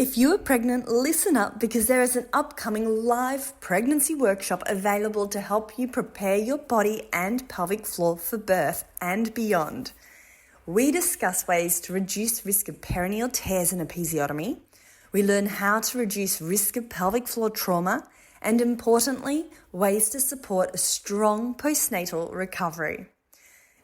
If you are pregnant, listen up because there is an upcoming live pregnancy workshop available to help you prepare your body and pelvic floor for birth and beyond. We discuss ways to reduce risk of perineal tears and episiotomy. We learn how to reduce risk of pelvic floor trauma and, importantly, ways to support a strong postnatal recovery.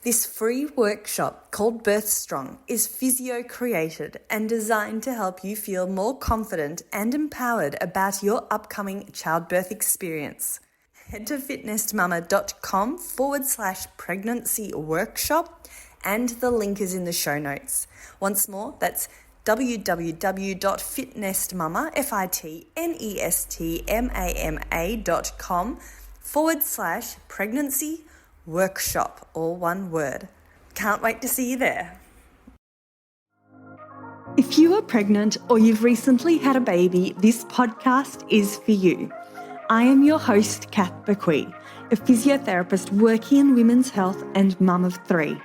This free workshop called Birth Strong is physio-created and designed to help you feel more confident and empowered about your upcoming childbirth experience. Head to fitnessmama.com/pregnancy workshop and the link is in the show notes. Once more, that's www.fitnessmama.com/pregnancy workshop, all one word. Can't wait to see you there. If you are pregnant or you've recently had a baby, this podcast is for you. I am your host, Kath Bequee, a physiotherapist working in women's health and mum of 3.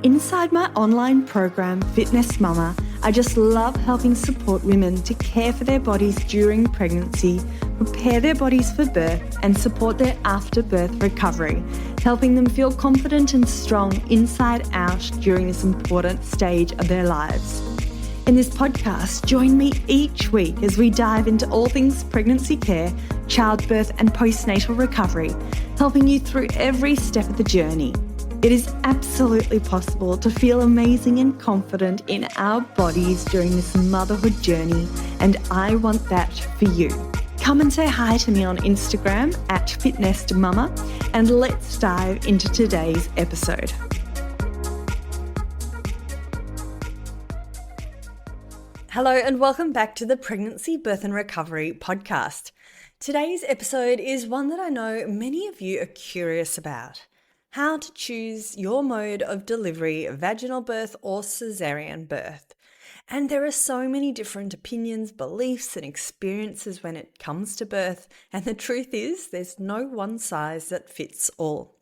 Inside my online program, Fitness Mama, I just love helping support women to care for their bodies during pregnancy, prepare their bodies for birth, and support their after-birth recovery, helping them feel confident and strong inside out during this important stage of their lives. In this podcast, join me each week as we dive into all things pregnancy care, childbirth, and postnatal recovery, helping you through every step of the journey. It is absolutely possible to feel amazing and confident in our bodies during this motherhood journey, and I want that for you. Come and say hi to me on Instagram @fitnessmama, and let's dive into today's episode. Hello and welcome back to the Pregnancy, Birth and Recovery podcast. Today's episode is one that I know many of you are curious about. How to choose your mode of delivery, vaginal birth or caesarean birth. And there are so many different opinions, beliefs and experiences when it comes to birth. And the truth is there's no one size that fits all.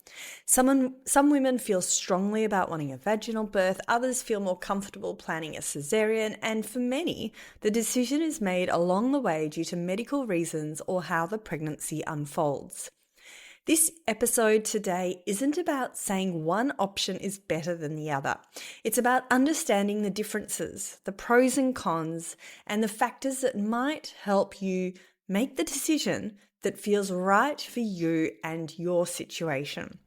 Some women feel strongly about wanting a vaginal birth, others feel more comfortable planning a caesarean, and for many, the decision is made along the way due to medical reasons or how the pregnancy unfolds. This episode today isn't about saying one option is better than the other. It's about understanding the differences, the pros and cons, and the factors that might help you make the decision that feels right for you and your situation.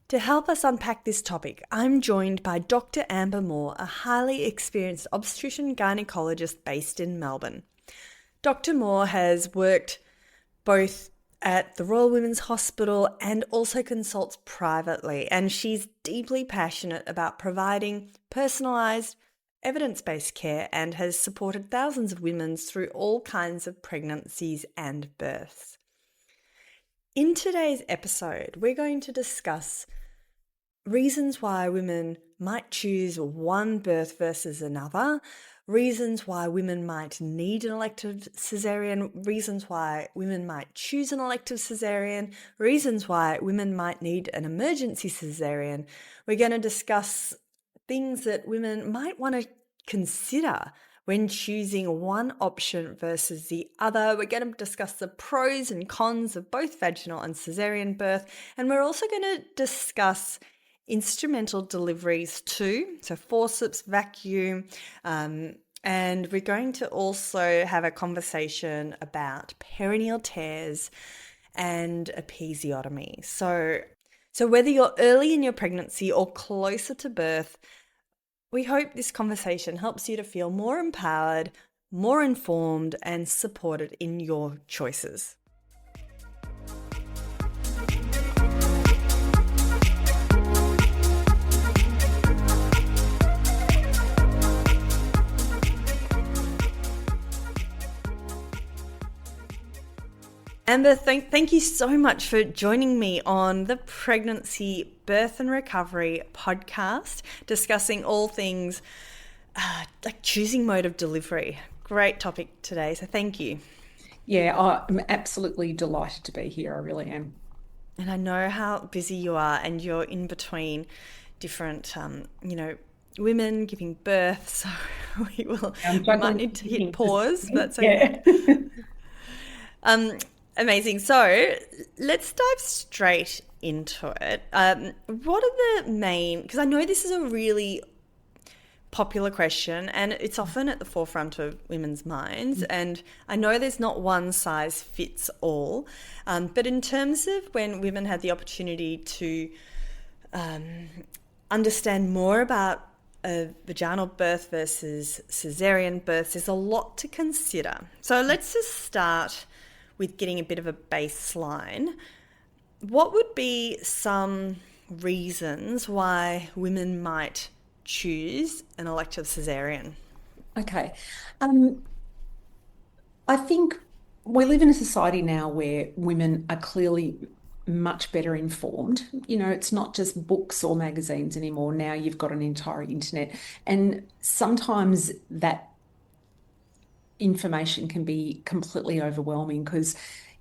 To help us unpack this topic, I'm joined by Dr Amber Moore, a highly experienced obstetrician gynaecologist based in Melbourne. Dr Moore has worked both at the Royal Women's Hospital and also consults privately, and she's deeply passionate about providing personalised, evidence-based care and has supported thousands of women through all kinds of pregnancies and births. In today's episode, we're going to discuss reasons why women might choose one birth versus another, reasons why women might need an elective caesarean, reasons why women might choose an elective caesarean, reasons why women might need an emergency caesarean. We're going to discuss things that women might want to consider when choosing one option versus the other. We're going to discuss the pros and cons of both vaginal and caesarean birth, and we're also going to discuss instrumental deliveries too, so forceps, vacuum, and we're going to also have a conversation about perineal tears and episiotomy. So whether you're early in your pregnancy or closer to birth, we hope this conversation helps you to feel more empowered, more informed, and supported in your choices. Amber, thank you so much for joining me on the Pregnancy, Birth and Recovery podcast, discussing all things like choosing mode of delivery. Great topic today, so thank you. Yeah, I'm absolutely delighted to be here. I really am. And I know how busy you are, and you're in between different, women giving birth. So I'm we might juggling need to hit things this pause, but morning. that's okay. Yeah. Um, Amazing. So let's dive straight into it. What are the main, because I know this is a really popular question and it's often at the forefront of women's minds, and I know there's not one size fits all, but in terms of when women had the opportunity to understand more about a vaginal birth versus caesarean births, there's a lot to consider. So let's just start with getting a bit of a baseline. What would be some reasons why women might choose an elective caesarean? Okay. Um, I think we live in a society now where women are clearly much better informed. It's not just books or magazines anymore. Now you've got an entire internet. And sometimes that information can be completely overwhelming because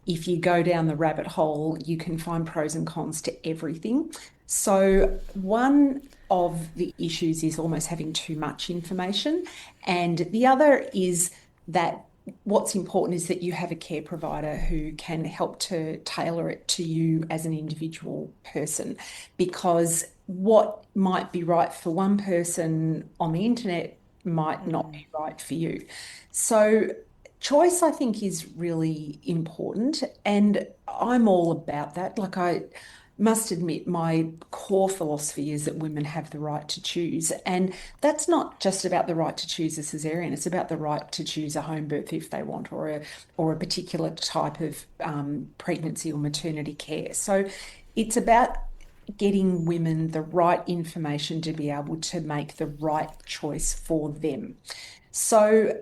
if you go down the rabbit hole, you can find pros and cons to everything. So, one of the issues is almost having too much information. And the other is that what's important is that you have a care provider who can help to tailor it to you as an individual person, because what might be right for one person on the internet might not be right for you. So, choice, I think, is really important. And I'm all about that. Like, I must admit, my core philosophy is that women have the right to choose. And that's not just about the right to choose a cesarean, it's about the right to choose a home birth if they want, or a particular type of pregnancy or maternity care. So, it's about getting women the right information to be able to make the right choice for them. So,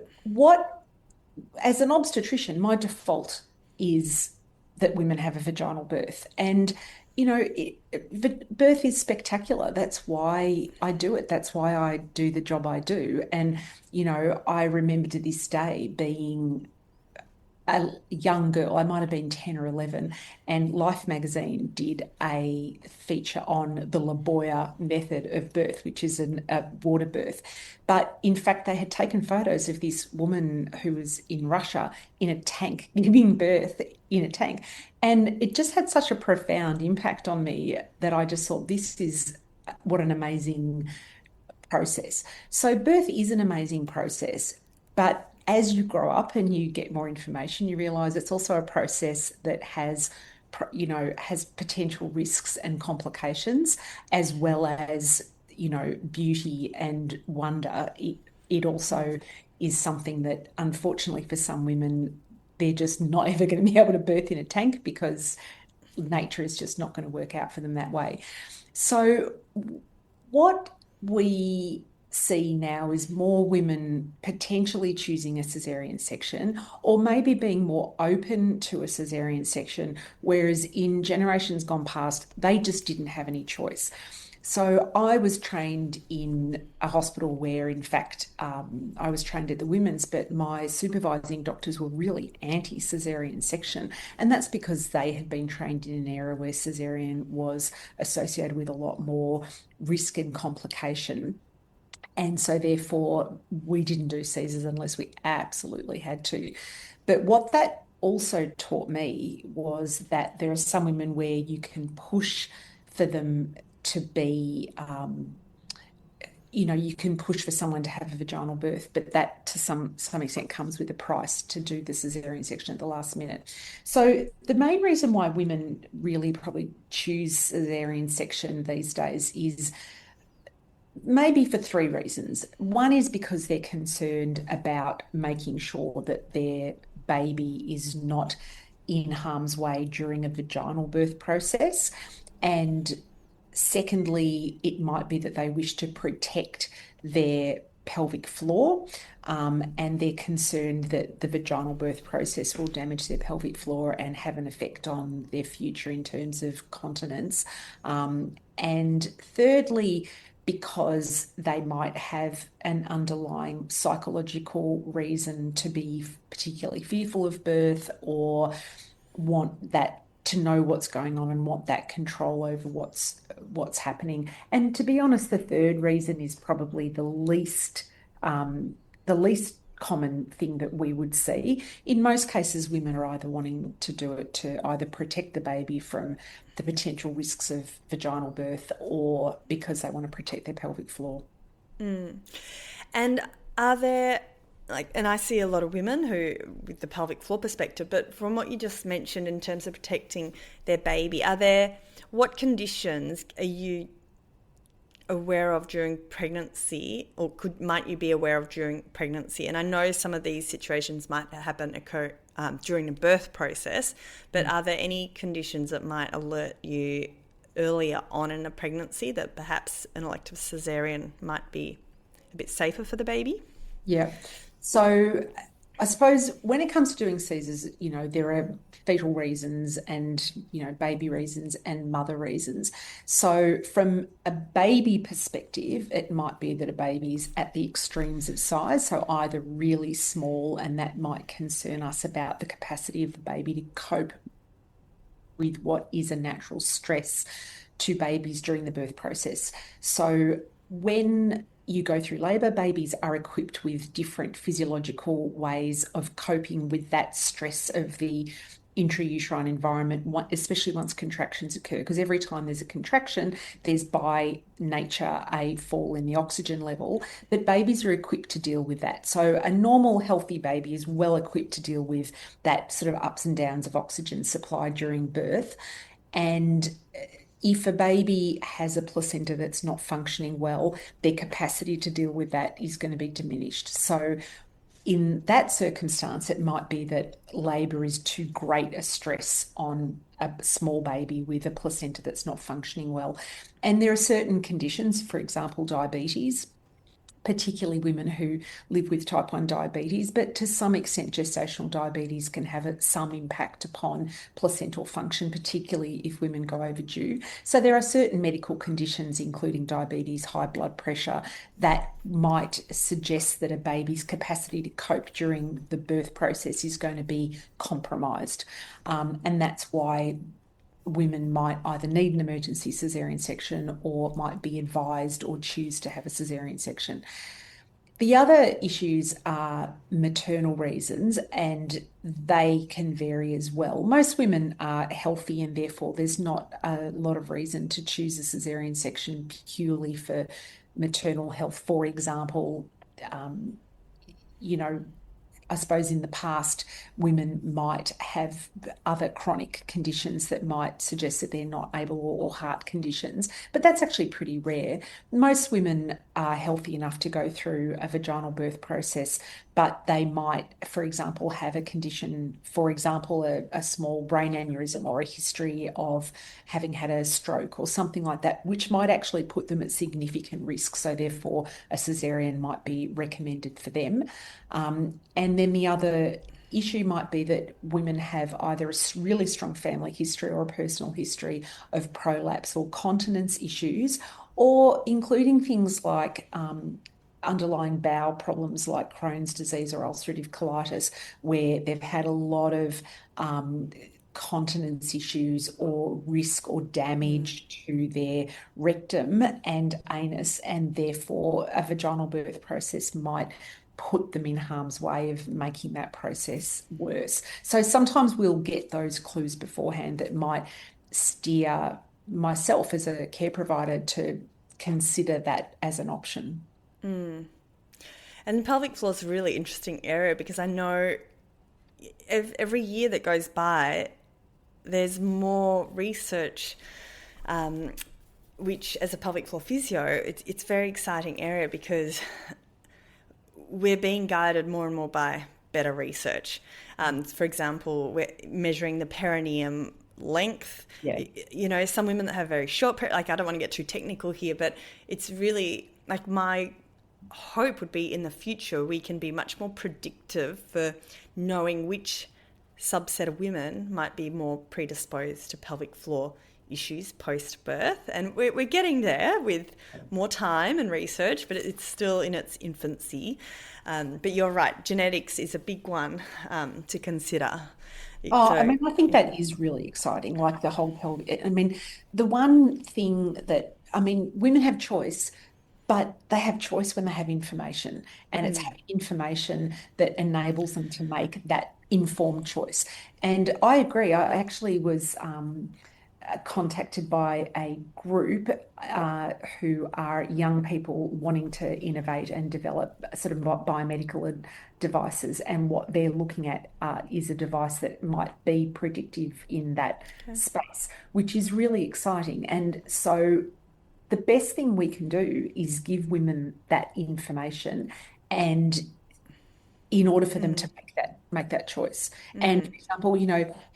as an obstetrician, my default is that women have a vaginal birth. And, birth is spectacular. That's why I do it. That's why I do the job I do. And, I remember to this day being a young girl, I might have been 10 or 11, and Life magazine did a feature on the La Boya method of birth, which is a water birth. But in fact, they had taken photos of this woman who was in Russia in a tank, giving birth in a tank. And it just had such a profound impact on me that I just thought, this is what an amazing process. So birth is an amazing process, but as you grow up and you get more information, you realize it's also a process that has potential risks and complications, as well as, beauty and wonder. It also is something that, unfortunately, for some women, they're just not ever going to be able to birth in a tank because nature is just not going to work out for them that way. So, what we see now is more women potentially choosing a caesarean section, or maybe being more open to a caesarean section, whereas in generations gone past, they just didn't have any choice. So I was trained in a hospital where, in fact, I was trained at the women's, but my supervising doctors were really anti-caesarean section. And that's because they had been trained in an era where caesarean was associated with a lot more risk and complication. And so therefore, we didn't do Caesars unless we absolutely had to. But what that also taught me was that there are some women where you can push for them to be, you can push for someone to have a vaginal birth, but that to some extent comes with a price to do the caesarean section at the last minute. So the main reason why women really probably choose caesarean section these days is maybe for three reasons. One is because they're concerned about making sure that their baby is not in harm's way during a vaginal birth process. And secondly, it might be that they wish to protect their pelvic floor, and they're concerned that the vaginal birth process will damage their pelvic floor and have an effect on their future in terms of continence. And thirdly, because they might have an underlying psychological reason to be particularly fearful of birth, or want that to know what's going on and want that control over what's happening. And to be honest, the third reason is probably the least common thing that we would see. In most cases, women are either wanting to do it to either protect the baby from the potential risks of vaginal birth or because they want to protect their pelvic floor. And are there, and I see a lot of women who, with the pelvic floor perspective, but from what you just mentioned in terms of protecting their baby, what conditions are you aware of during pregnancy, or might you be aware of during pregnancy? And I know some of these situations might occur during the birth process, but are there any conditions that might alert you earlier on in a pregnancy that perhaps an elective caesarean might be a bit safer for the baby? Yeah. So I suppose when it comes to doing Caesars, there are fetal reasons and, baby reasons and mother reasons. So from a baby perspective, it might be that a baby's at the extremes of size, so either really small, and that might concern us about the capacity of the baby to cope with what is a natural stress to babies during the birth process. So when you go through labour, babies are equipped with different physiological ways of coping with that stress of the intrauterine environment, especially once contractions occur, because every time there's a contraction, there's by nature a fall in the oxygen level, but babies are equipped to deal with that. So a normal healthy baby is well equipped to deal with that sort of ups and downs of oxygen supply during birth. And if a baby has a placenta that's not functioning well, their capacity to deal with that is going to be diminished. So in that circumstance, it might be that labour is too great a stress on a small baby with a placenta that's not functioning well. And there are certain conditions, for example, diabetes, particularly women who live with type 1 diabetes, but to some extent gestational diabetes can have some impact upon placental function, particularly if women go overdue. So there are certain medical conditions, including diabetes, high blood pressure, that might suggest that a baby's capacity to cope during the birth process is going to be compromised. And that's why women might either need an emergency caesarean section or might be advised or choose to have a caesarean section. The other issues are maternal reasons, and they can vary as well. Most women are healthy, and therefore there's not a lot of reason to choose a caesarean section purely for maternal health. For example, I suppose in the past, women might have other chronic conditions that might suggest that they're not able, or heart conditions, but that's actually pretty rare. Most women are healthy enough to go through a vaginal birth process, but they might, for example, have a condition, for example, a small brain aneurysm or a history of having had a stroke or something like that, which might actually put them at significant risk. So therefore, a caesarean might be recommended for them. And then the other issue might be that women have either a really strong family history or a personal history of prolapse or continence issues, or including things like underlying bowel problems like Crohn's disease or ulcerative colitis, where they've had a lot of continence issues or risk or damage to their rectum and anus, and therefore a vaginal birth process might put them in harm's way of making that process worse. So sometimes we'll get those clues beforehand that might steer myself as a care provider to consider that as an option. And the pelvic floor is a really interesting area, because I know every year that goes by, there's more research, which as a pelvic floor physio, it's a very exciting area, because we're being guided more and more by better research. For example, we're measuring the perineum length. Yeah. Some women that have very short, I don't want to get too technical here, but it's really my hope would be in the future we can be much more predictive for knowing which subset of women might be more predisposed to pelvic floor issues post-birth. And we're getting there with more time and research, but it's still in its infancy. But you're right, genetics is a big one to consider. Oh, I So, mean, I think that is really exciting, like the whole pelvic. I mean, the one thing that, I mean, women have choice, but they have choice when they have information, and it's having information that enables them to make that informed choice. And I agree. I actually was contacted by a group who are young people wanting to innovate and develop sort of biomedical devices. And what they're looking at is a device that might be predictive in that space, which is really exciting. And so the best thing we can do is give women that information and in order for them to make that choice. And for example,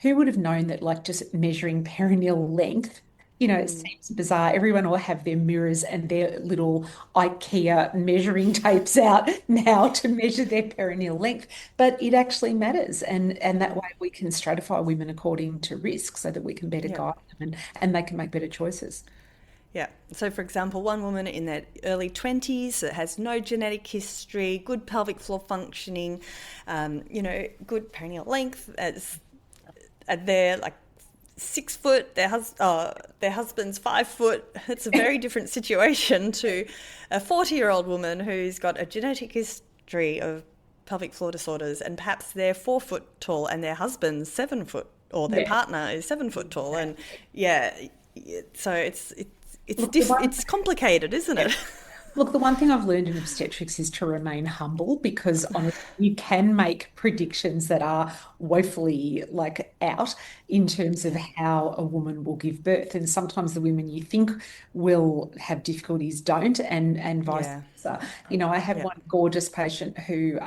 who would have known that like just measuring perineal length, it seems bizarre. Everyone will have their mirrors and their little IKEA measuring tapes out now to measure their perineal length, but it actually matters. And that way we can stratify women according to risk so that we can better yeah. guide them and they can make better choices. Yeah. So, for example, one woman in their early 20s that has no genetic history, good pelvic floor functioning, good perineal length, they're like 6 foot, their husband's 5 foot. It's a very different situation to a 40-year-old woman who's got a genetic history of pelvic floor disorders, and perhaps they're 4 foot tall and their husband's 7 foot, or their partner is 7 foot tall. And so it's complicated, isn't it? Look, the one thing I've learned in obstetrics is to remain humble because honestly, you can make predictions that are woefully like out in terms of how a woman will give birth. And sometimes the women you think will have difficulties don't, and vice versa. I had one gorgeous patient who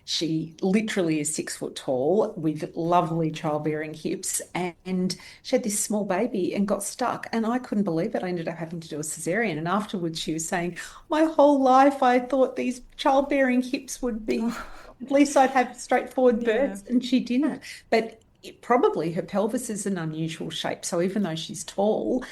she literally is 6 foot tall with lovely childbearing hips, and she had this small baby and got stuck. And I couldn't believe it. I ended up having to do a cesarean. And afterwards she was saying, my whole life I thought these childbearing hips would be, at least I'd have straightforward births, and she didn't. But probably her pelvis is an unusual shape. So even though she's tall,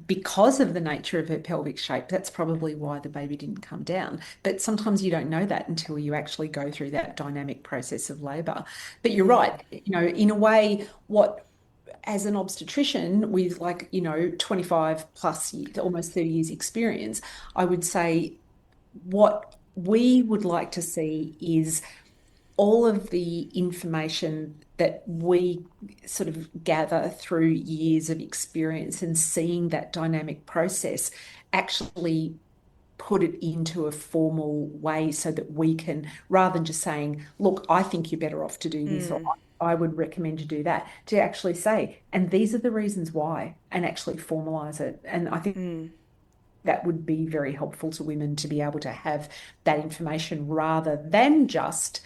because of the nature of her pelvic shape, that's probably why the baby didn't come down. But sometimes you don't know that until you actually go through that dynamic process of labor. But you're right, in a way, as an obstetrician with 25 plus years, almost 30 years experience, I would say what we would like to see is all of the information that we sort of gather through years of experience and seeing that dynamic process actually put it into a formal way so that we can, rather than just saying, look, I think you're better off to do this, or I would recommend you do that, to actually say, and these are the reasons why, and actually formalize it. And I think that would be very helpful to women to be able to have that information rather than just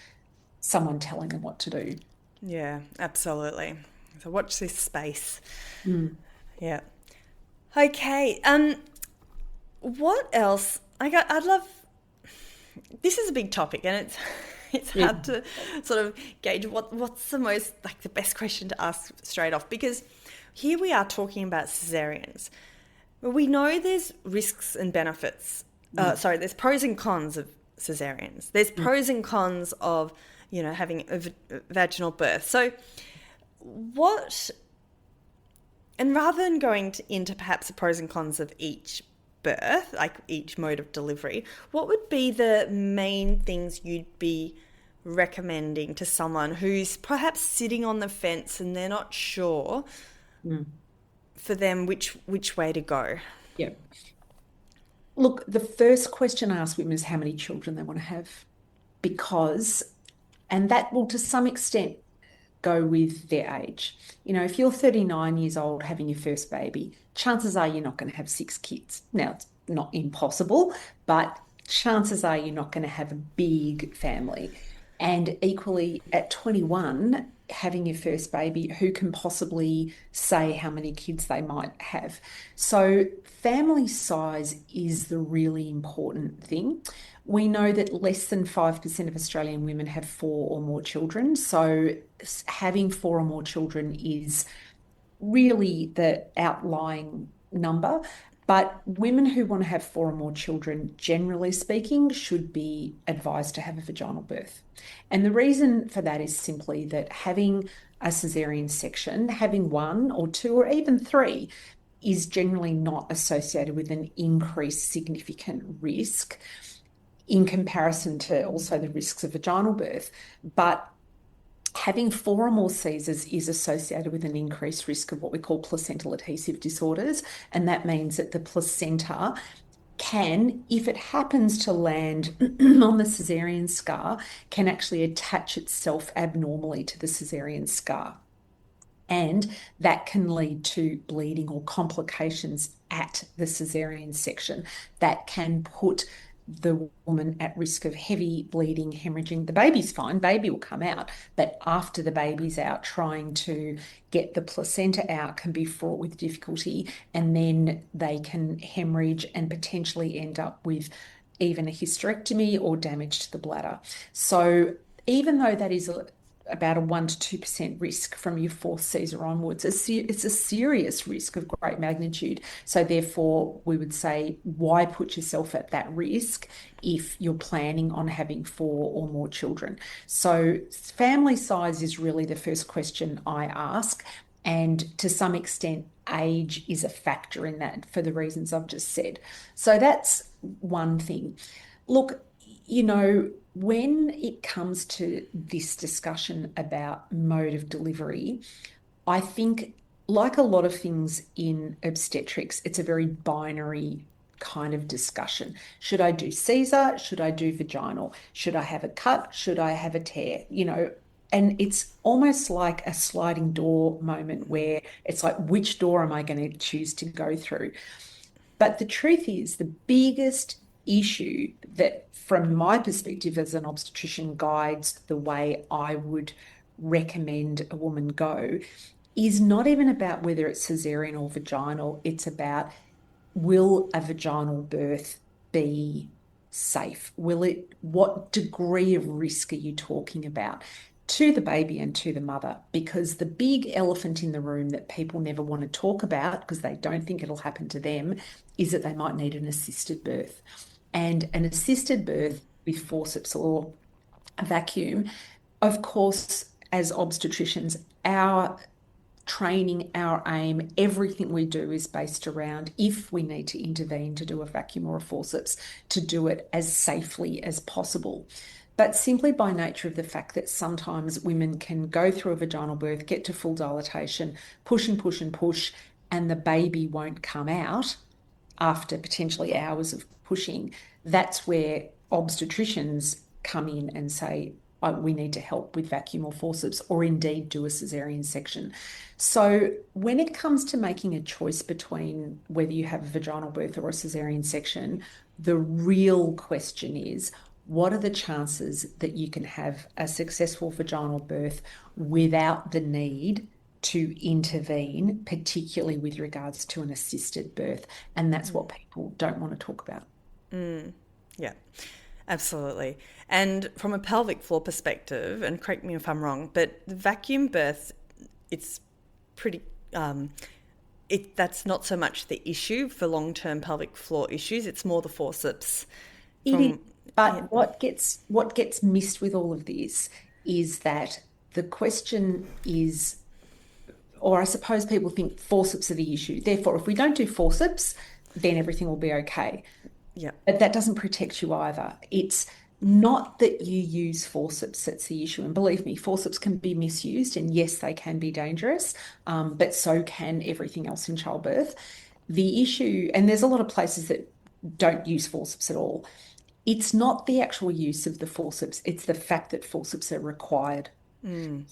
someone telling them what to do. Yeah, absolutely. So watch this space. Yeah. Okay. What else? I'd love. This is a big topic, and it's hard to sort of gauge what's the best question to ask straight off, because here we are talking about cesareans. We know there's risks and benefits. There's pros and cons of cesareans. There's pros and cons of having a vaginal birth. So and rather than going into perhaps the pros and cons of each birth, like each mode of delivery, what would be the main things you'd be recommending to someone who's perhaps sitting on the fence and they're not sure for them which way to go? Yeah. Look, the first question I ask women is how many children they want to have, and that will to some extent go with their age. If you're 39 years old having your first baby, chances are you're not going to have 6 kids. Now, it's not impossible, but chances are you're not going to have a big family. And equally, at 21, having your first baby, who can possibly say how many kids they might have? So family size is the really important thing. We know that less than 5% of Australian women have 4 or more children. So having 4 or more children is really the outlying number. But women who want to have 4 or more children, generally speaking, should be advised to have a vaginal birth. And the reason for that is simply that having a caesarean section, having 1 or 2 or even 3, is generally not associated with an increased significant risk in comparison to also the risks of vaginal birth. But having 4 or more Caesars is associated with an increased risk of what we call placental adhesive disorders. And that means that the placenta can, if it happens to land on the caesarean scar, can actually attach itself abnormally to the caesarean scar. And that can lead to bleeding or complications at the caesarean section that can put the woman at risk of heavy bleeding, hemorrhaging. The baby's fine, baby will come out, but after the baby's out, trying to get the placenta out can be fraught with difficulty, and then they can hemorrhage and potentially end up with even a hysterectomy or damage to the bladder. So even though that is about a 1 to 2% risk from your 4th Caesar onwards, it's a serious risk of great magnitude. So therefore, we would say, why put yourself at that risk if you're planning on having 4 or more children? So family size is really the first question I ask. And to some extent, age is a factor in that for the reasons I've just said. So that's one thing. Look, when it comes to this discussion about mode of delivery, I think, like a lot of things in obstetrics, it's a very binary kind of discussion. Should I do Caesar? Should I do vaginal? Should I have a cut? Should I have a tear? And it's almost like a sliding door moment where it's like, which door am I going to choose to go through? But the truth is, the biggest issue that, from my perspective as an obstetrician, guides the way I would recommend a woman go is not even about whether it's caesarean or vaginal. It's about, will a vaginal birth be safe? What degree of risk are you talking about to the baby and to the mother? Because the big elephant in the room that people never want to talk about because they don't think it'll happen to them is that they might need an assisted birth. And an assisted birth with forceps or a vacuum, of course, as obstetricians, our training, our aim, everything we do is based around, if we need to intervene to do a vacuum or a forceps, to do it as safely as possible. But simply by nature of the fact that sometimes women can go through a vaginal birth, get to full dilatation, push and push and push, and the baby won't come out after potentially hours of pushing, that's where obstetricians come in and say, oh, we need to help with vacuum or forceps, or indeed do a caesarean section. So when it comes to making a choice between whether you have a vaginal birth or a caesarean section, the real question is, what are the chances that you can have a successful vaginal birth without the need to intervene, particularly with regards to an assisted birth? And that's what people don't want to talk about. Yeah, absolutely. And from a pelvic floor perspective, and correct me if I'm wrong, but the vacuum birth, it's pretty, that's not so much the issue for long-term pelvic floor issues. It's more the forceps. It is, but what gets missed with all of this is that the question is, or I suppose people think forceps are the issue. Therefore, if we don't do forceps, then everything will be okay. Yeah. But that doesn't protect you either. It's not that you use forceps that's the issue. And believe me, forceps can be misused, and yes, they can be dangerous, but so can everything else in childbirth. The issue, and there's a lot of places that don't use forceps at all. It's not the actual use of the forceps, it's the fact that forceps are required.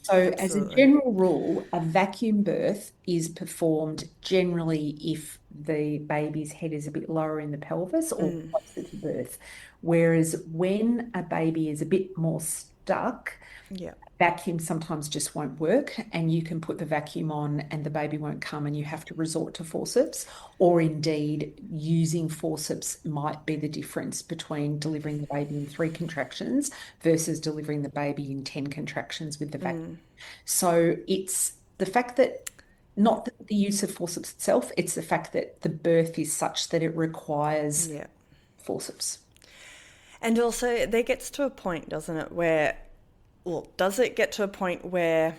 So as a general rule, a vacuum birth is performed generally if the baby's head is a bit lower in the pelvis or closer to birth. Whereas when a baby is a bit more stuck, vacuum sometimes just won't work, and you can put the vacuum on and the baby won't come and you have to resort to forceps, or indeed using forceps might be the difference between delivering the baby in 3 contractions versus delivering the baby in 10 contractions with the vacuum. So it's the fact that not the use of forceps itself, it's the fact that the birth is such that it requires Yeah. forceps. And also, there gets to a point, doesn't it, where, well, does it get to a point where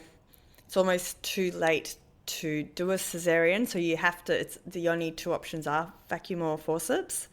it's almost too late to do a cesarean? So you have to, it's the only two options are vacuum or forceps?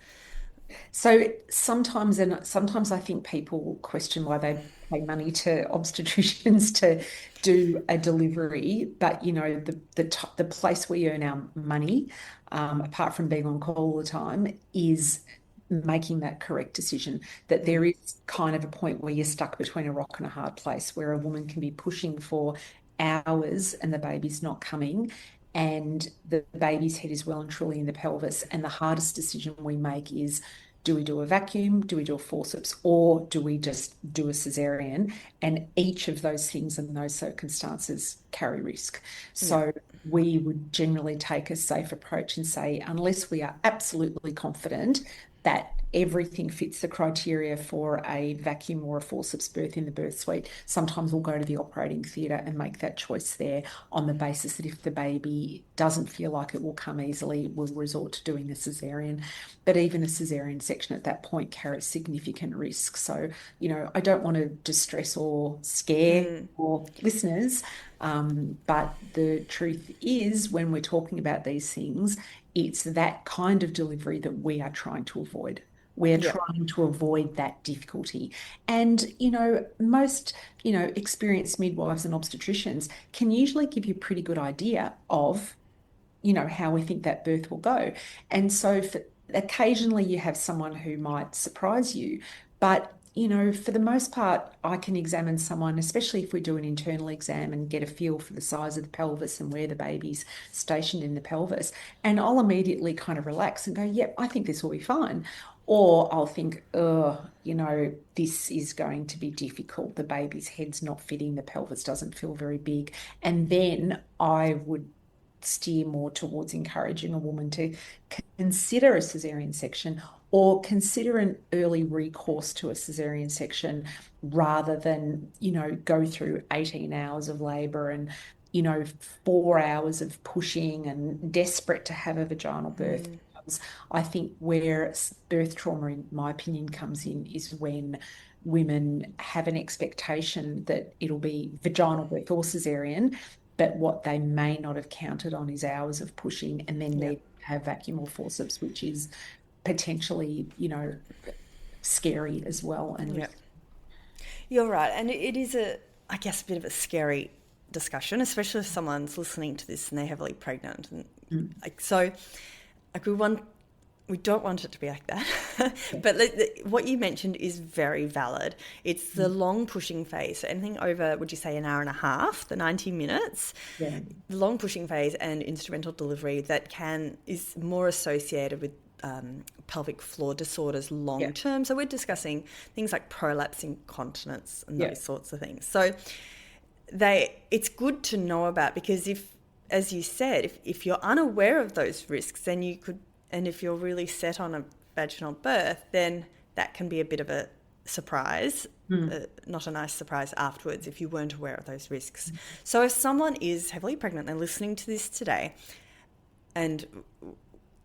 So sometimes I think people question why they pay money to obstetricians to do a delivery, but the place we earn our money, apart from being on call all the time, is making that correct decision. That there is kind of a point where you're stuck between a rock and a hard place, where a woman can be pushing for hours and the baby's not coming, and the baby's head is well and truly in the pelvis. And the hardest decision we make is, do we do a vacuum? Do we do a forceps? Or do we just do a cesarean? And each of those things in those circumstances carry risk. So we would generally take a safe approach and say, unless we are absolutely confident that everything fits the criteria for a vacuum or a forceps birth in the birth suite, sometimes we'll go to the operating theatre and make that choice there on the basis that if the baby doesn't feel like it will come easily, we'll resort to doing a cesarean. But even a cesarean section at that point carries significant risk. So, I don't want to distress or scare our listeners, but the truth is, when we're talking about these things, it's that kind of delivery that we are trying to avoid. We're Yeah. trying to avoid that difficulty. And, most, experienced midwives and obstetricians can usually give you a pretty good idea of, how we think that birth will go. And so occasionally you have someone who might surprise you, but for the most part, I can examine someone, especially if we do an internal exam and get a feel for the size of the pelvis and where the baby's stationed in the pelvis. And I'll immediately kind of relax and go, yep, I think this will be fine. Or I'll think, oh, this is going to be difficult. The baby's head's not fitting, the pelvis doesn't feel very big. And then I would steer more towards encouraging a woman to consider a cesarean section or consider an early recourse to a cesarean section rather than, go through 18 hours of labor and, 4 hours of pushing and desperate to have a vaginal birth. I think where birth trauma, in my opinion, comes in is when women have an expectation that it'll be vaginal birth or cesarean, but what they may not have counted on is hours of pushing and then need to have vacuum or forceps, which is potentially, scary as well. And You're right. And it is I guess, a bit of a scary discussion, especially if someone's listening to this and they're heavily pregnant. And we don't want it to be like that. But what you mentioned is very valid. It's the long pushing phase. So anything over, would you say, an hour and a half, the 90 minutes, the long pushing phase and instrumental delivery that is more associated with pelvic floor disorders long term. So we're discussing things like prolapse, incontinence, and those sorts of things. So it's good to know about, because as you said, if you're unaware of those risks, then you could, and if you're really set on a vaginal birth, then that can be a bit of a surprise, not a nice surprise afterwards if you weren't aware of those risks. So if someone is heavily pregnant, they're listening to this today, and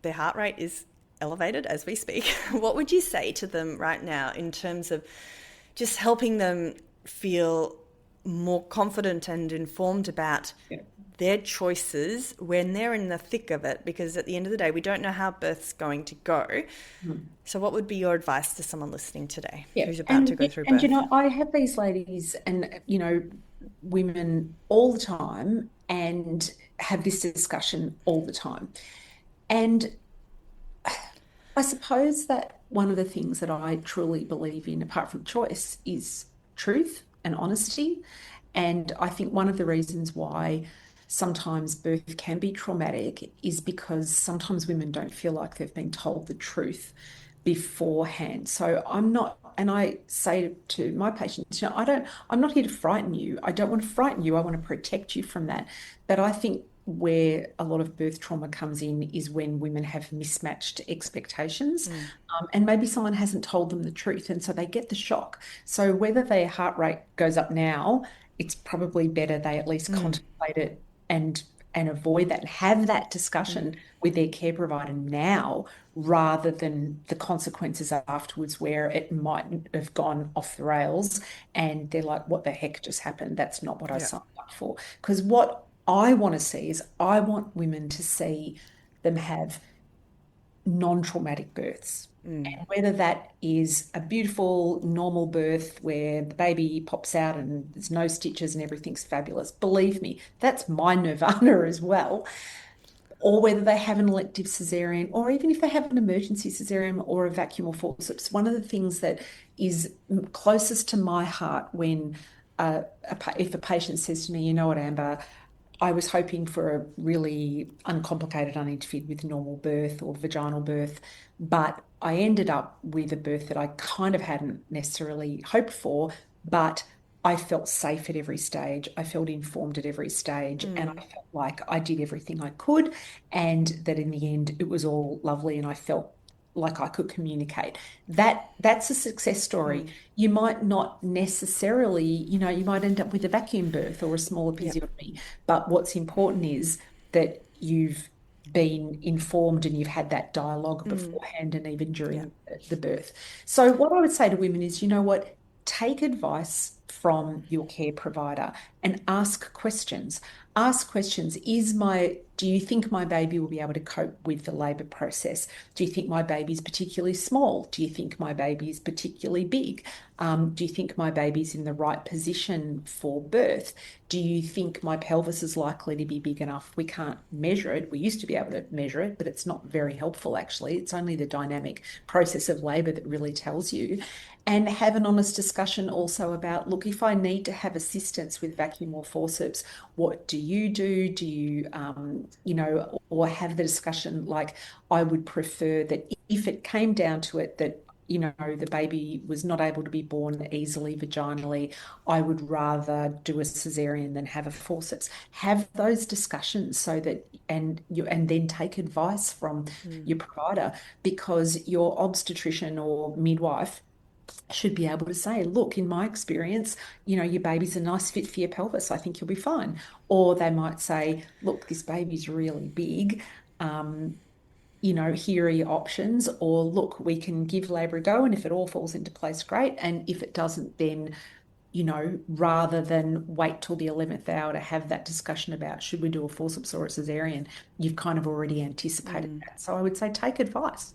their heart rate is elevated as we speak, what would you say to them right now in terms of just helping them feel more confident and informed about their choices when they're in the thick of it? Because at the end of the day, we don't know how birth's going to go. So what would be your advice to someone listening today who's about to go through birth? And I have these ladies and women all the time and have this discussion all the time. And I suppose that one of the things that I truly believe in, apart from choice, is truth and honesty. And I think one of the reasons why sometimes birth can be traumatic is because sometimes women don't feel like they've been told the truth beforehand. So and I say to my patients, I'm not here to frighten you. I don't want to frighten you. I want to protect you from that. But I think where a lot of birth trauma comes in is when women have mismatched expectations, and maybe someone hasn't told them the truth, and so they get the shock. So whether their heart rate goes up now, it's probably better they at least contemplate it and and avoid that and have that discussion with their care provider now rather than the consequences afterwards where it might have gone off the rails and they're like, what the heck just happened? That's not what I Yeah. signed up for. Because what I want to see is I want women to see them have non-traumatic births. And whether that is a beautiful, normal birth where the baby pops out and there's no stitches and everything's fabulous, believe me, that's my nirvana as well. Or whether they have an elective cesarean, or even if they have an emergency cesarean or a vacuum or forceps. One of the things that is closest to my heart when if a patient says to me, you know what, Amber, I was hoping for a really uncomplicated, uninterfered with normal birth or vaginal birth, but I ended up with a birth that I kind of hadn't necessarily hoped for, but I felt safe at every stage. I felt informed at every stage, and I felt like I did everything I could, and that in the end it was all lovely, and I felt like I could communicate. That's a success story. You might not necessarily, you might end up with a vacuum birth or a small Yeah. episiotomy, but what's important is that you've been informed and you've had that dialogue beforehand and even Yeah. during the birth. So what I would say to women is, you know what, take advice from your care provider and ask questions. Ask questions. Do you think my baby will be able to cope with the labor process? Do you think my baby is particularly small? Do you think my baby is particularly big? Do you think my baby's in the right position for birth? Do you think my pelvis is likely to be big enough? We can't measure it. We used to be able to measure it, but it's not very helpful, actually. It's only the dynamic process of labor that really tells you. And have an honest discussion also about, look, if I need to have assistance with vacuum or forceps, what do you do? Do you, or have the discussion like, I would prefer that if it came down to it, that the baby was not able to be born easily vaginally, I would rather do a cesarean than have a forceps. Have those discussions so that, and then take advice from your provider, because your obstetrician or midwife should be able to say, look, in my experience, your baby's a nice fit for your pelvis. I think you'll be fine. Or they might say, look, this baby's really big. Here are your options. Or look, we can give labour a go. And if it all falls into place, great. And if it doesn't, then, rather than wait till the 11th hour to have that discussion about should we do a forceps or a cesarean, you've kind of already anticipated that. So I would say take advice.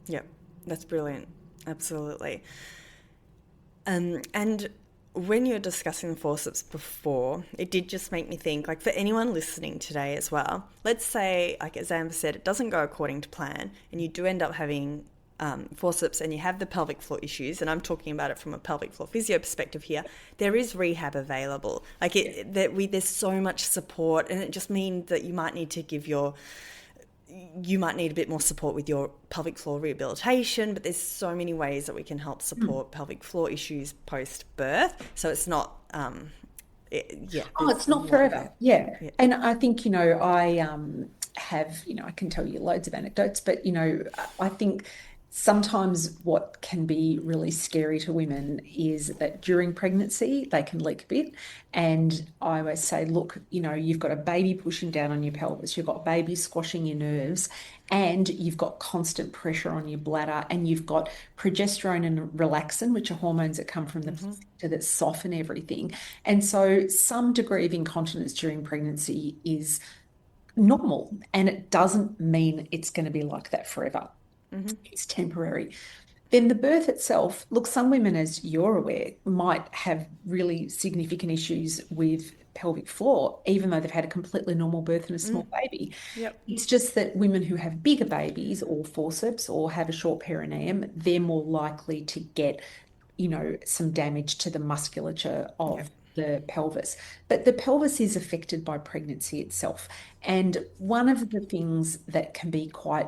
Yep, that's brilliant. Absolutely. And when you're discussing the forceps before, it did just make me think, like for anyone listening today as well, let's say, like as Amber said, it doesn't go according to plan and you do end up having forceps and you have the pelvic floor issues, and I'm talking about it from a pelvic floor physio perspective here, there is rehab available. Like there's so much support, and it just means that you might need to you might need a bit more support with your pelvic floor rehabilitation, but there's so many ways that we can help support pelvic floor issues post-birth. So it's not, it's not forever. Yeah. And I think, I I can tell you loads of anecdotes, but, I think sometimes what can be really scary to women is that during pregnancy, they can leak a bit. And I always say, look, you've got a baby pushing down on your pelvis, you've got baby squashing your nerves, and you've got constant pressure on your bladder, and you've got progesterone and relaxin, which are hormones that come from the placenta that soften everything. And so some degree of incontinence during pregnancy is normal, and it doesn't mean it's going to be like that forever. It's temporary. Then the birth itself, look, some women, as you're aware, might have really significant issues with pelvic floor, even though they've had a completely normal birth and a small baby. Yep. It's just that women who have bigger babies or forceps or have a short perineum, they're more likely to get, some damage to the musculature of the pelvis. But the pelvis is affected by pregnancy itself. And one of the things that can be quite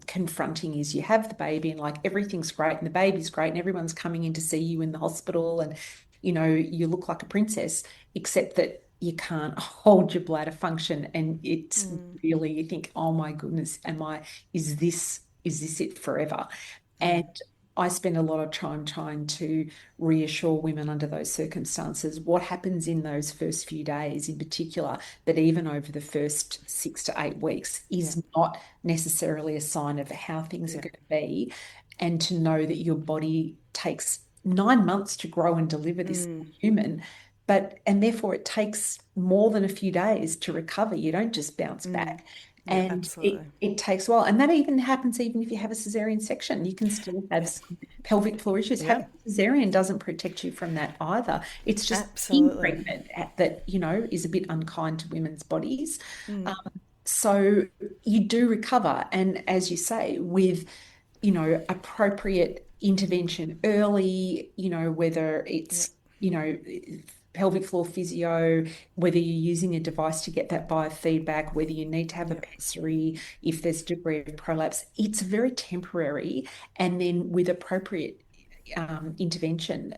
confronting is you have the baby and like everything's great and the baby's great and everyone's coming in to see you in the hospital and you look like a princess, except that you can't hold your bladder function, and it's really, you think, oh my goodness, is this it forever? And I spend a lot of time trying to reassure women under those circumstances what happens in those first few days, in particular, but even over the first 6 to 8 weeks, Yeah. is not necessarily a sign of how things are Yeah. going to be. And to know that your body takes 9 months to grow and deliver this human, and therefore it takes more than a few days to recover. You don't just bounce back. Yeah, And absolutely. it takes a while. And that even happens even if you have a cesarean section. You can still have Yeah. some pelvic floor issues. Yeah. Having a cesarean doesn't protect you from that either. It's just being Absolutely. pregnant that, is a bit unkind to women's bodies. Um, so you do recover. And as you say, with, appropriate intervention early, whether Yeah. it's, pelvic floor physio, whether you're using a device to get that biofeedback, whether you need to have a Yeah. pessary, if there's a degree of prolapse, it's very temporary. And then with appropriate intervention,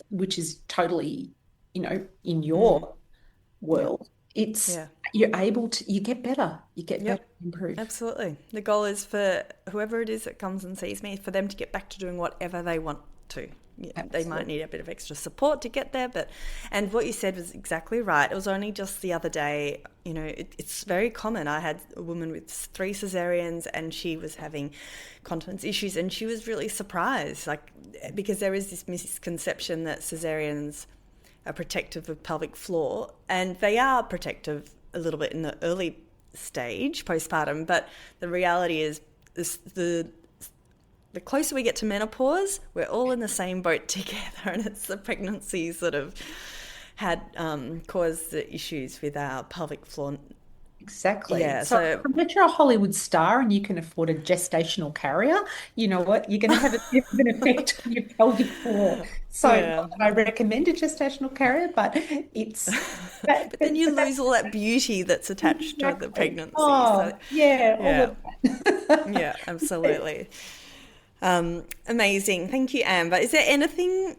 which is totally, in your Yeah. world, it's Yeah. you get better, Yep. improve. Absolutely. The goal is for whoever it is that comes and sees me, for them to get back to doing whatever they want to. Yeah, they might Absolutely. need a bit of extra support to get there, and what you said was exactly right. It was only just the other day, it's very common. I had a woman with 3 cesareans and she was having continence issues, and she was really surprised, like, because there is this misconception that cesareans are protective of pelvic floor, and they are protective a little bit in the early stage postpartum, but the reality is the closer we get to menopause, we're all in the same boat together, and it's the pregnancies that have had caused the issues with our pelvic floor. Exactly. Yeah, So so if you're a Hollywood star and you can afford a gestational carrier, you know what? You're going to have a bit of an effect on your pelvic floor. So yeah, not that I recommend a gestational carrier, but it's that, but then you but lose that's all that beauty that's attached to the exactly. pregnancy. So Oh, yeah, all yeah, of that. yeah, absolutely. Amazing. Thank you, Amber. Is there anything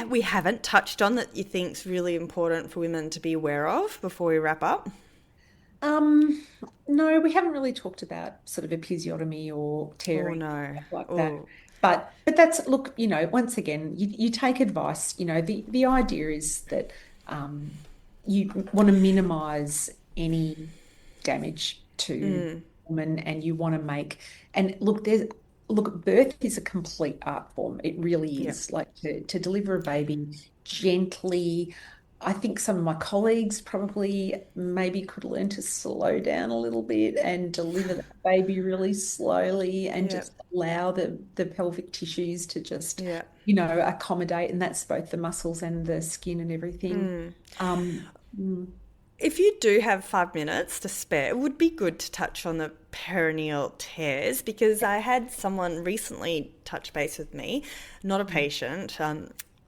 we haven't touched on that you think is really important for women to be aware of before we wrap up? Um, no, we haven't really talked about sort of episiotomy or Oh tearing, no. stuff like that. Oh But that's look, once again, you take advice. The idea is that you want to minimize any damage to women, and you want to and look, birth is a complete art form. It really yeah. is. Like to deliver a baby gently. I think some of my colleagues probably maybe could learn to slow down a little bit and deliver that baby really slowly and Yeah. just allow the pelvic tissues to just, Yeah. accommodate. And that's both the muscles and the skin and everything. Um, mm, If you do have 5 minutes to spare, it would be good to touch on the perineal tears, because I had someone recently touch base with me, not a patient,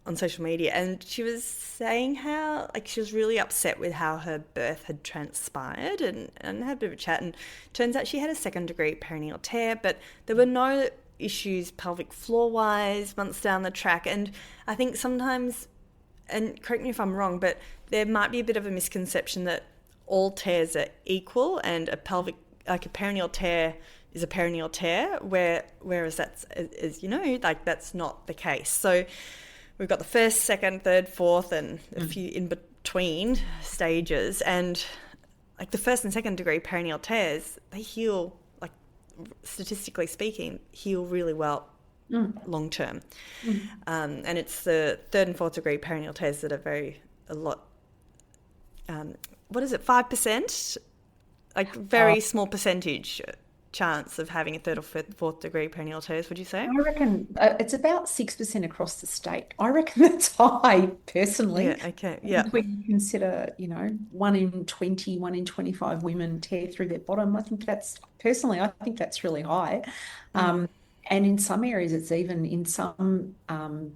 on social media, and she was saying how, like, she was really upset with how her birth had transpired, and had a bit of a chat, and turns out she had a 2nd-degree perineal tear, but there were no issues pelvic floor wise months down the track. And I think sometimes, and correct me if I'm wrong, but there might be a bit of a misconception that all tears are equal, and a perineal tear is a perineal tear, whereas that's not the case. So we've got the 1st, 2nd, 3rd, 4th, and a few in between stages, and like the 1st and 2nd-degree perineal tears, they heal, like, statistically speaking, heal really well long term. And it's the 3rd and 4th-degree perineal tears that are a lot, what is it, 5%? Like, very small percentage chance of having a 3rd or 4th-degree perineal tears, would you say? I reckon it's about 6% across the state. I reckon that's high, personally. Yeah, okay, I yeah. think when you consider, 1 in 20, 1 in 25 women tear through their bottom, I think that's really high. And in some areas, it's even in some,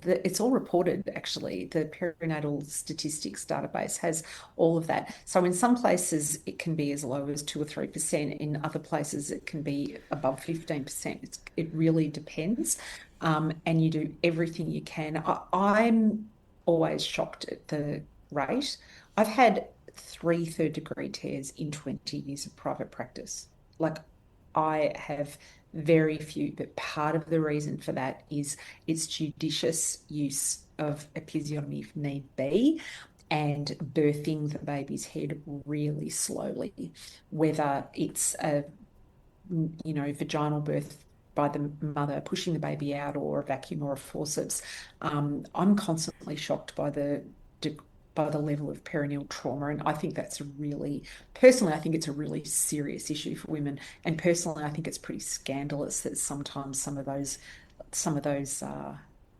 it's all reported actually. The perinatal statistics database has all of that. So in some places, it can be as low as 2 or 3%. In other places, it can be above 15%. It really depends. And you do everything you can. I'm always shocked at the rate. I've had 3 3rd-degree tears in 20 years of private practice. Like, I have very few. But part of the reason for that is it's judicious use of episiotomy if need be, and birthing the baby's head really slowly, whether it's a vaginal birth by the mother pushing the baby out, or a vacuum, or a forceps. I'm constantly shocked by the level of perineal trauma, and I think that's personally, I think it's a really serious issue for women. And personally, I think it's pretty scandalous that sometimes some of those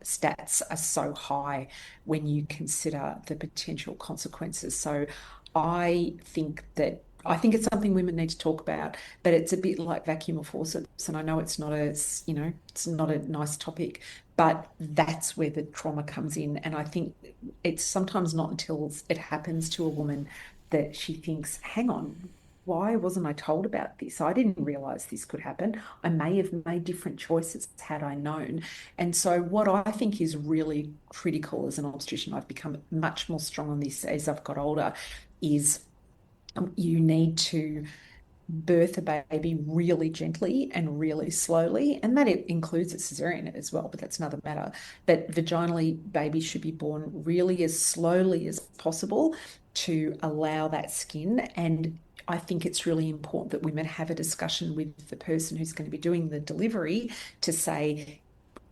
stats are so high when you consider the potential consequences. So I think it's something women need to talk about, but it's a bit like vacuum or forceps. And I know it's not a nice topic, but that's where the trauma comes in. And I think it's sometimes not until it happens to a woman that she thinks, hang on, why wasn't I told about this? I didn't realize this could happen. I may have made different choices had I known. And so what I think is really critical as an obstetrician, I've become much more strong on this as I've got older, is you need to birth a baby really gently and really slowly, and that it includes a caesarean as well, but that's another matter. But vaginally, babies should be born really as slowly as possible to allow that skin. And I think it's really important that women have a discussion with the person who's going to be doing the delivery to say,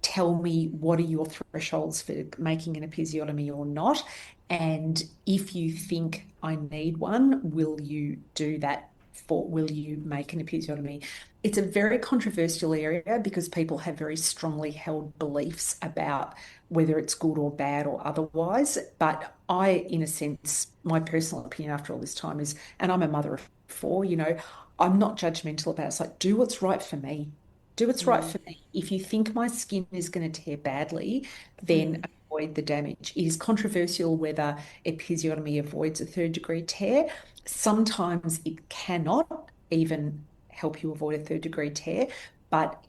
tell me, what are your thresholds for making an episiotomy or not? And if you think I need one, will you do that? Will you make an episiotomy? It's a very controversial area because people have very strongly held beliefs about whether it's good or bad or otherwise. But in a sense, my personal opinion after all this time is, and I'm a mother of 4, I'm not judgmental about it. It's like, do what's right for me. Do what's right for me. If you think my skin is going to tear badly, then avoid the damage. It is controversial whether episiotomy avoids a 3rd-degree tear. Sometimes it cannot even help you avoid a 3rd-degree tear. But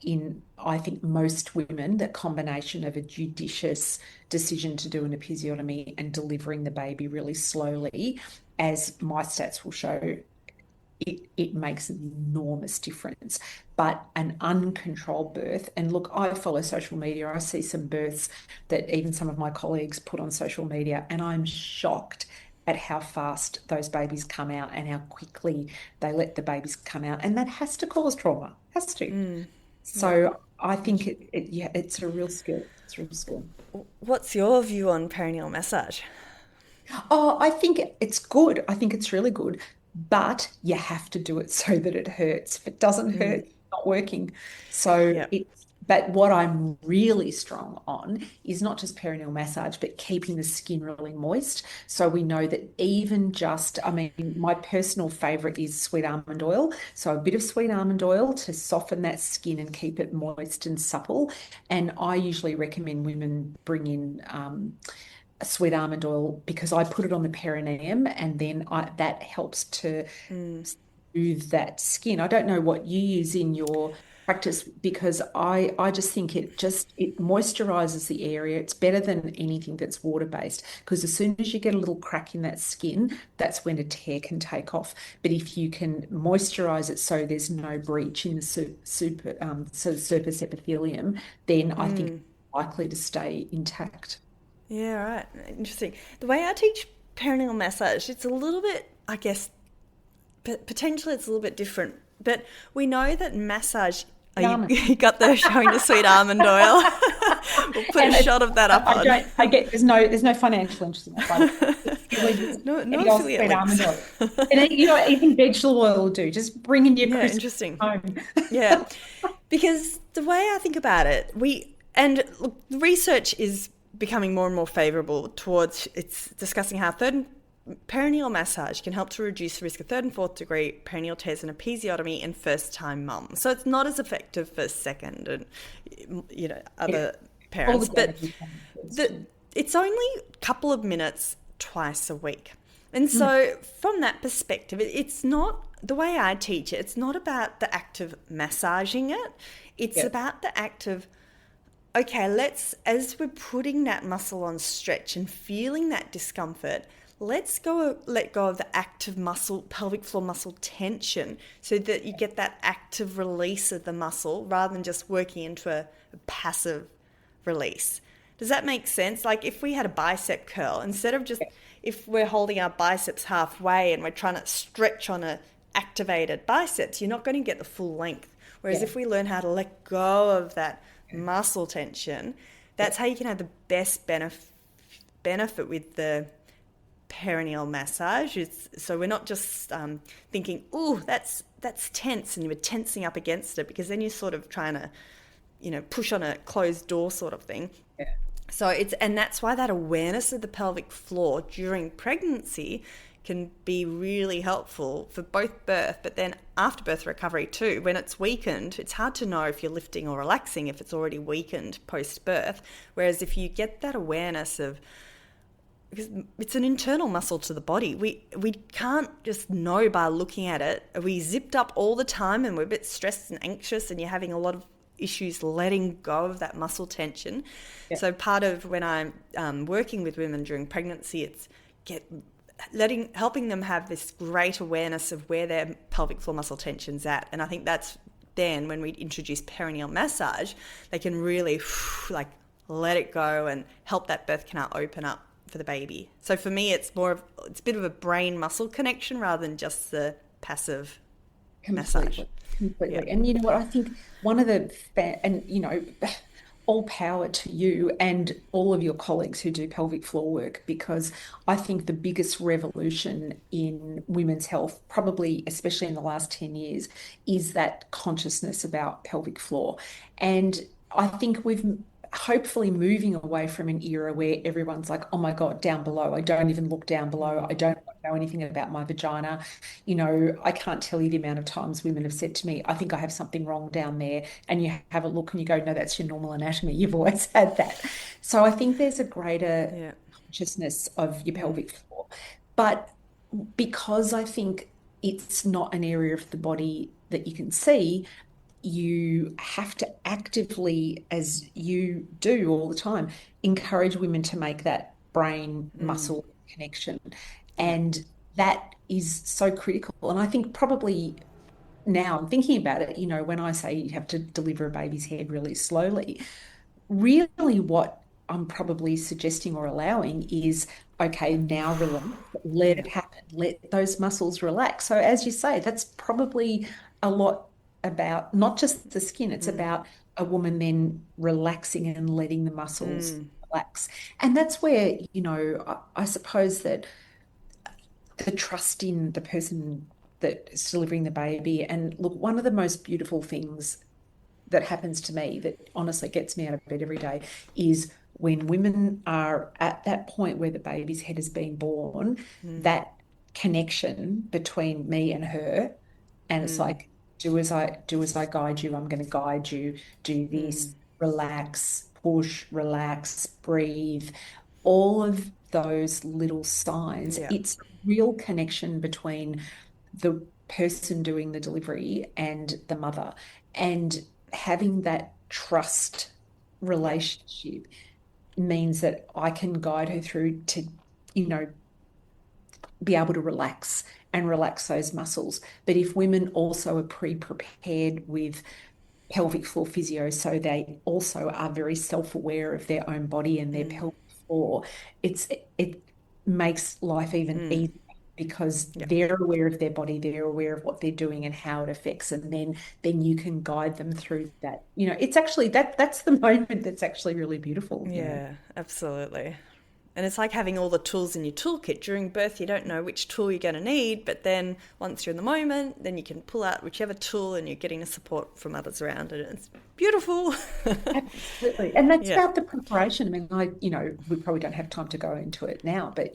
I think most women, that combination of a judicious decision to do an episiotomy and delivering the baby really slowly, as my stats will show, it makes an enormous difference. But an uncontrolled birth, and look, I follow social media, I see some births that even some of my colleagues put on social media, and I'm shocked at how fast those babies come out and how quickly they let the babies come out. And that has to cause trauma, has to. So I think it's a real skill. It's a real skill. What's your view on perineal massage? Oh, I think it's good. I think it's really good. But you have to do it so that it hurts. If it doesn't hurt, it's not working. So but what I'm really strong on is not just perineal massage, but keeping the skin really moist. So we know that my personal favorite is sweet almond oil. So a bit of sweet almond oil to soften that skin and keep it moist and supple. And I usually recommend women bring in sweet almond oil because I put it on the perineum, and then that helps to smooth that skin. I don't know what you use in your practice, because I just think it moisturizes the area. It's better than anything that's water-based, because as soon as you get a little crack in that skin, that's when a tear can take off. But if you can moisturize it so there's no breach in the surface epithelium, then I think it's likely to stay intact. Yeah, right. Interesting. The way I teach perineal massage, it's a little bit, I guess, potentially it's a little bit different. But we know that massage, you got the showing the sweet almond oil. We'll put a shot of that up on. There's no financial interest in that. No affiliate links. Almond oil. And even vegetable oil will do. Just bring in your interesting. Home. Yeah, because the way I think about it, look, research is becoming more and more favourable towards it's discussing how perineal massage can help to reduce the risk of 3rd and 4th degree perineal tears and episiotomy in first-time mums. So it's not as effective for 2nd and other parents, but it's only a couple of minutes twice a week. And so from that perspective, it's not, the way I teach it, it's not about the act of massaging it. It's about the act of, okay, as we're putting that muscle on stretch and feeling that discomfort, let go of the active muscle, pelvic floor muscle tension, so that you get that active release of the muscle rather than just working into a passive release. Does that make sense? Like if we had a bicep curl, instead of just, if we're holding our biceps halfway and we're trying to stretch on a activated biceps, you're not going to get the full length. Whereas Yeah. if we learn how to let go of that muscle tension, that's how you can have the best benefit with the perineal massage. So we're not just thinking, oh, that's tense, and you're tensing up against it, because then you're sort of trying to, push on a closed door sort of thing. Yeah. So and that's why that awareness of the pelvic floor during pregnancy can be really helpful for both birth, but then after birth recovery too. When it's weakened, it's hard to know if you're lifting or relaxing if it's already weakened post birth. Whereas if you get that awareness of, because it's an internal muscle to the body, we can't just know by looking at it. Are we zipped up all the time and we're a bit stressed and anxious, and you're having a lot of issues letting go of that muscle tension? Yeah. So part of when I'm working with women during pregnancy, it's helping them have this great awareness of where their pelvic floor muscle tension's at. And I think that's then when we introduce perineal massage, they can really like let it go and help that birth canal open up for the baby. So for me, it's a bit of a brain muscle connection rather than just the passive massage. Completely. Yeah. And you know what? I think one of all power to you and all of your colleagues who do pelvic floor work, because I think the biggest revolution in women's health, probably especially in the last 10 years, is that consciousness about pelvic floor. And I think we've hopefully moving away from an era where everyone's like, oh my God, down below. I don't even look down below. I don't know anything about my vagina. I can't tell you the amount of times women have said to me, I think I have something wrong down there. And you have a look and you go, no, that's your normal anatomy. You've always had that. So I think there's a greater Yeah. consciousness of your pelvic floor. But because I think it's not an area of the body that you can see, you have to actively, as you do all the time, encourage women to make that brain muscle connection. Yeah. And that is so critical. And I think probably now I'm thinking about it, when I say you have to deliver a baby's head really slowly, really what I'm probably suggesting or allowing is, okay, now relax, let it happen, let those muscles relax. So as you say, that's probably a lot about not just the skin, it's about a woman then relaxing and letting the muscles relax. And that's where, I suppose that the trust in the person that is delivering the baby. And look, one of the most beautiful things that happens to me that honestly gets me out of bed every day is when women are at that point where the baby's head has been born, that connection between me and her. And it's like, do as I guide you, I'm going to guide you, do this, relax, push, relax, breathe, all of those little signs. Yeah. It's a real connection between the person doing the delivery and the mother. And having that trust relationship means that I can guide her through to, be able to relax and relax those muscles. But if women also are pre-prepared with pelvic floor physio, so they also are very self-aware of their own body and their pelvic floor, it makes life even easier, because they're aware of their body, they're aware of what they're doing and how it affects, and then you can guide them through that. It's actually that's the moment that's actually really beautiful. Yeah, absolutely. And it's like having all the tools in your toolkit. During birth, you don't know which tool you're going to need, but then once you're in the moment, then you can pull out whichever tool and you're getting the support from others around it. It's beautiful. Absolutely. And that's Yeah. about the preparation. I mean, we probably don't have time to go into it now, but,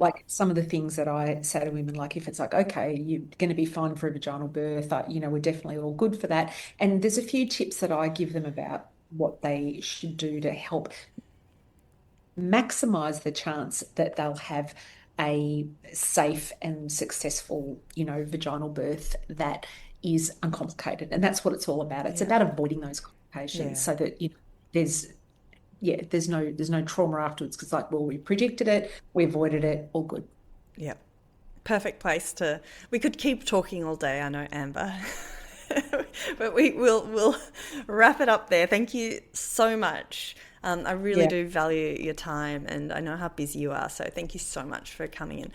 like some of the things that I say to women, like if it's like, okay, you're going to be fine for a vaginal birth, we're definitely all good for that. And there's a few tips that I give them about what they should do to help maximize the chance that they'll have a safe and successful, vaginal birth that is uncomplicated. And that's what it's all about. It's about avoiding those complications so that there's yeah, there's no trauma afterwards, because like, well, we predicted it, we avoided it, all good. Yeah. Perfect place to, we could keep talking all day, I know, Amber. But we'll wrap it up there. Thank you so much. I really do value your time, and I know how busy you are. So thank you so much for coming in.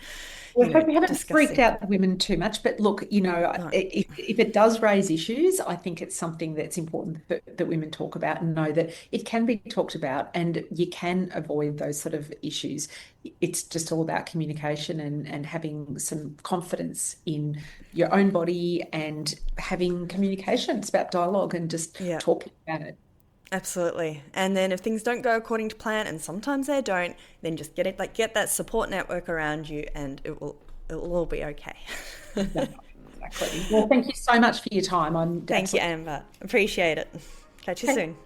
Well, I hope we haven't freaked out the women too much. But look, if it does raise issues, I think it's something that's important that women talk about, and know that it can be talked about and you can avoid those sort of issues. It's just all about communication and having some confidence in your own body and having communication. It's about dialogue and just talking about it. Absolutely. And then if things don't go according to plan, and sometimes they don't, then just get that support network around you, and it will all be okay. Exactly. Well, thank you so much for your time. Thank you, Amber. Appreciate it. Catch you soon.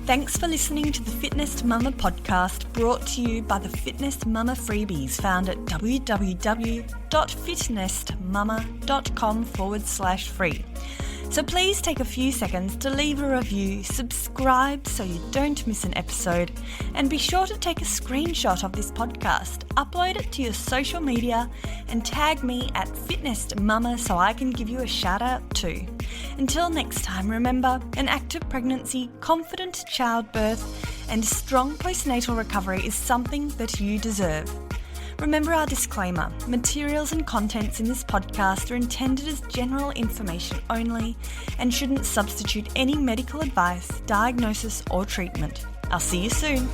Thanks for listening to the Fitness Mama podcast, brought to you by the Fitness Mama freebies found at www.fitnessmama.com/free. So please take a few seconds to leave a review, subscribe so you don't miss an episode, and be sure to take a screenshot of this podcast, upload it to your social media, and tag me at Fitness Mama so I can give you a shout out too. Until next time, remember, an active pregnancy, confident childbirth, and strong postnatal recovery is something that you deserve. Remember our disclaimer: materials and contents in this podcast are intended as general information only and shouldn't substitute any medical advice, diagnosis, or treatment. I'll see you soon.